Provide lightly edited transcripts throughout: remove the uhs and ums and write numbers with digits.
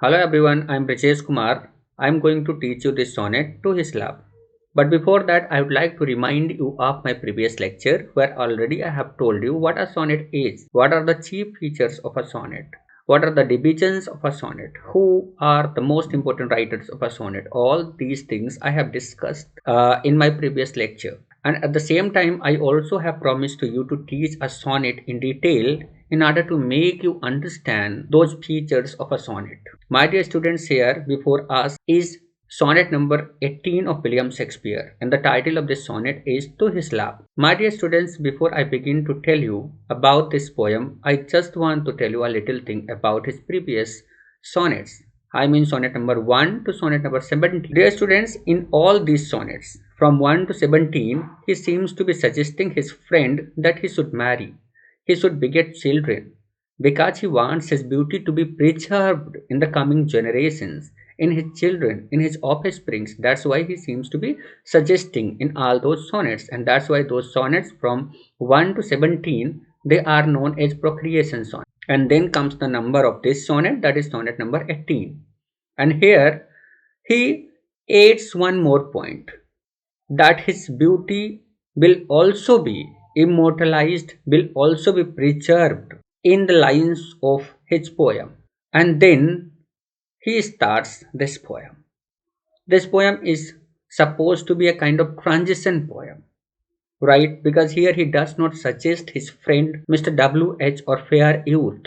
Hello everyone, I am Brijesh Kumar. I am going to teach you this sonnet to his love. But before that, I would like to remind you of my previous lecture where already I have told you what a sonnet is, what are the chief features of a sonnet, what are the divisions of a sonnet, who are the most important writers of a sonnet. All these things I have discussed in my previous lecture. And at the same time, I also have promised to you to teach a sonnet in detail in order to make you understand those features of a sonnet. My dear students, here before us is sonnet number 18 of William Shakespeare, and the title of this sonnet is To His Love. My dear students, before I begin to tell you about this poem, I just want to tell you a little thing about his previous sonnets. I mean sonnet number 1 to sonnet number 17. Dear students, in all these sonnets, from 1 to 17, he seems to be suggesting his friend that he should marry, he should beget children, because he wants his beauty to be preserved in the coming generations, in his children, in his offsprings. That's why he seems to be suggesting in all those sonnets, and that's why those sonnets from 1 to 17 they are known as procreation sonnets. And then comes the number of this sonnet, that is sonnet number 18. And here he adds one more point, that his beauty will also be immortalized, will also be preserved in the lines of his poem. And then he starts this poem. This poem is supposed to be a kind of transition poem, right? Because here he does not suggest his friend Mr. W.H. or fair youth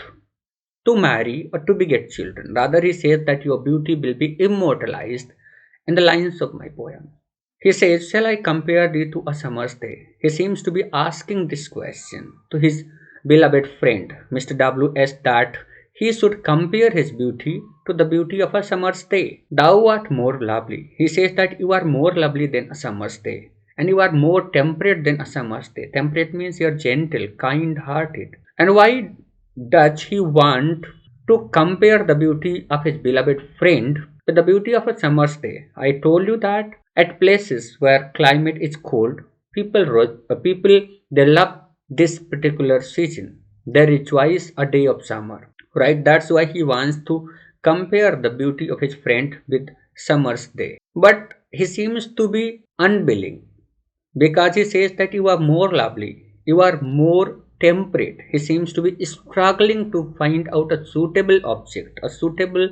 to marry or to beget children. Rather, he says that your beauty will be immortalized in the lines of my poem. He says, shall I compare thee to a summer's day? He seems to be asking this question to his beloved friend, Mr. W.S., that he should compare his beauty to the beauty of a summer's day. Thou art more lovely. He says that you are more lovely than a summer's day. And you are more temperate than a summer's day. Temperate means you are gentle, kind hearted. And why does he want to compare the beauty of his beloved friend with the beauty of a summer's day? I told you that at places where climate is cold, people they love this particular season. They rejoice a day of summer, right? That's why he wants to compare the beauty of his friend with summer's day. But he seems to be unwilling, because he says that you are more lovely, you are more temperate. He seems to be struggling to find out a suitable object, a suitable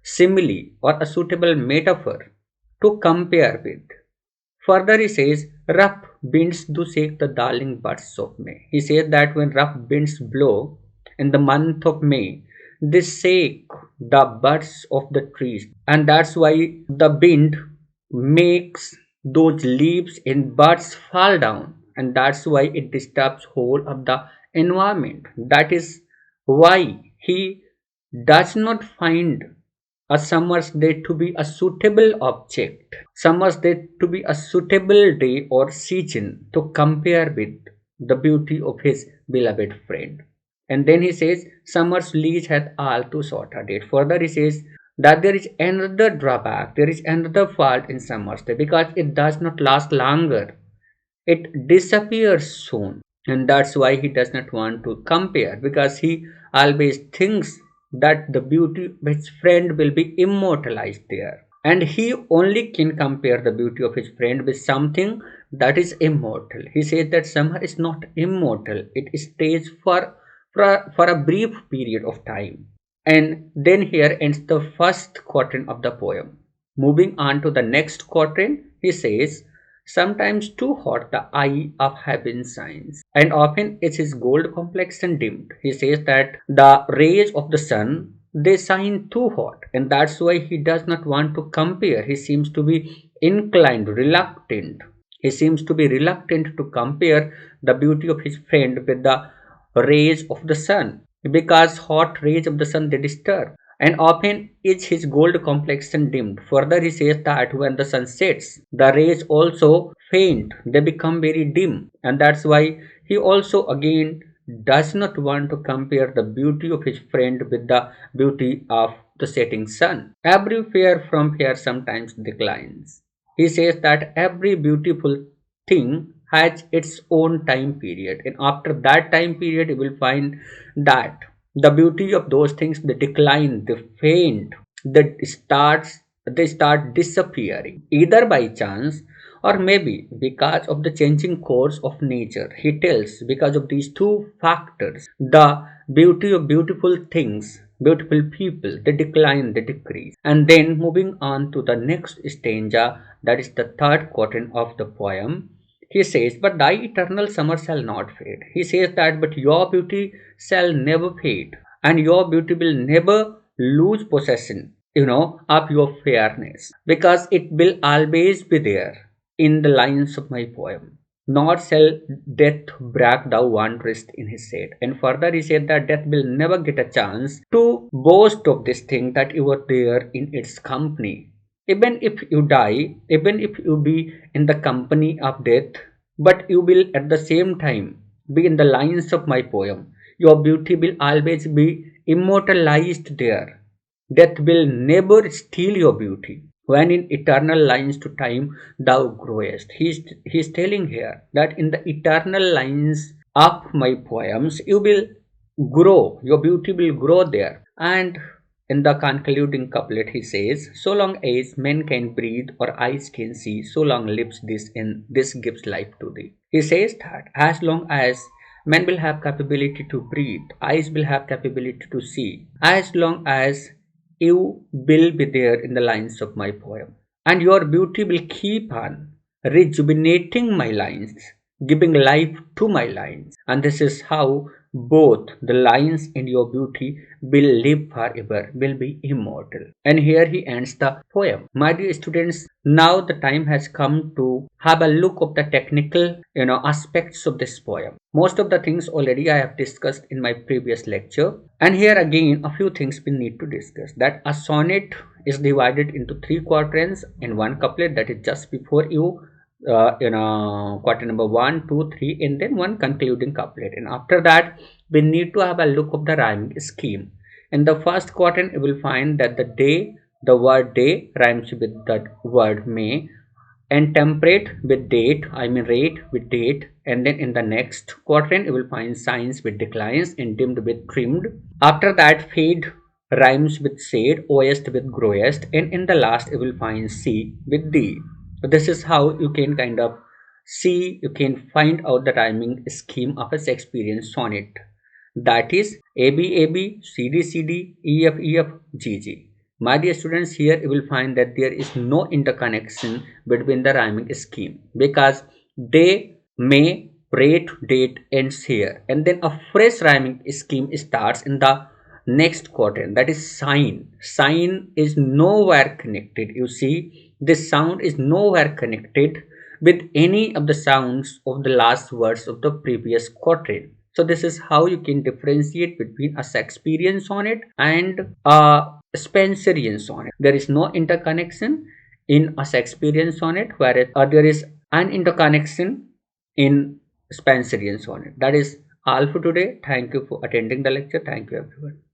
simile, or a suitable metaphor to compare with. Further, he says, rough winds do shake the darling buds of May. He says that when rough winds blow in the month of May, they shake the buds of the trees, and that's why the wind makes those leaves and buds fall down, and that's why it disturbs whole of the environment. That is why he does not find a summer's day to be a suitable object, summer's day to be a suitable day or season to compare with the beauty of his beloved friend. And then he says, summer's lease hath all too short a date. Further, he says that there is another drawback, there is another fault in summer's day, because it does not last longer. It disappears soon. And that's why he does not want to compare, because he always thinks that the beauty of his friend will be immortalized there. And he only can compare the beauty of his friend with something that is immortal. He says that summer is not immortal, it stays for a brief period of time. And then here ends the first quatrain of the poem. Moving on to the next quatrain, he says, sometimes too hot the eye of heaven shines, and often is his gold complexion dimmed. He says that the rays of the sun they shine too hot, and that's why he does not want to compare. He seems to be inclined, reluctant. He seems to be reluctant to compare the beauty of his friend with the rays of the sun, because hot rays of the sun they disturb, and often is his gold complexion dimmed. Further, he says that when the sun sets, the rays also faint, they become very dim, and that's why he also again does not want to compare the beauty of his friend with the beauty of the setting sun. Every fair from here sometimes declines. He says that every beautiful thing has its own time period, and after that time period you will find that the beauty of those things they decline, they faint, they start disappearing, either by chance or maybe because of the changing course of nature. He tells because of these two factors, the beauty of beautiful things, beautiful people, they decline, they decrease. And then moving on to the next stanza, that is the third quatrain of the poem. He says, but thy eternal summer shall not fade. He says that, but your beauty shall never fade, and your beauty will never lose possession, of your fairness, because it will always be there in the lines of my poem. Nor shall death break thou wanderest in his shade. And further he said that death will never get a chance to boast of this thing that you were there in its company. Even if you die, even if you be in the company of death, but you will at the same time be in the lines of my poem. Your beauty will always be immortalized there. Death will never steal your beauty. When in eternal lines to time thou growest. He's telling here that in the eternal lines of my poems you will grow, your beauty will grow there. And in the concluding couplet he says, so long as men can breathe or eyes can see, so long lives this gives life to thee. He says that as long as men will have capability to breathe, eyes will have capability to see, as long as you will be there in the lines of my poem. And your beauty will keep on rejuvenating my lines, giving life to my lines. And this is how both the lines and your beauty will live forever, will be immortal. And here he ends the poem. My dear students, now the time has come to have a look of the technical, aspects of this poem. Most of the things already I have discussed in my previous lecture. And here again, a few things we need to discuss. That a sonnet is divided into three quatrains and one couplet, that is just before you quarter number 1, 2, 3, and then one concluding couplet. And after that we need to have a look of the rhyming scheme. In the first quatrain you will find that the word day rhymes with the word may, and temperate with date, I mean rate with date. And then in the next quatrain you will find signs with declines and dimmed with trimmed. After that fade rhymes with shade, oest with growest, and in the last you will find C with D. So this is how you can kind of see, you can find out the rhyming scheme of a Shakespearean sonnet. That is AB AB, CD CD, EF EF, GG. My dear students, here you will find that there is no interconnection between the rhyming scheme, because they, may, rate, date ends here, and then a fresh rhyming scheme starts in the next quadrant, that is sign. Sign is nowhere connected. You see, this sound is nowhere connected with any of the sounds of the last words of the previous quatrain. So this is how you can differentiate between a Shakespearean sonnet and a Spenserian sonnet. There is no interconnection in a Shakespearean sonnet, whereas there is an interconnection in Spenserian sonnet. That is all for today. Thank you for attending the lecture. Thank you everyone.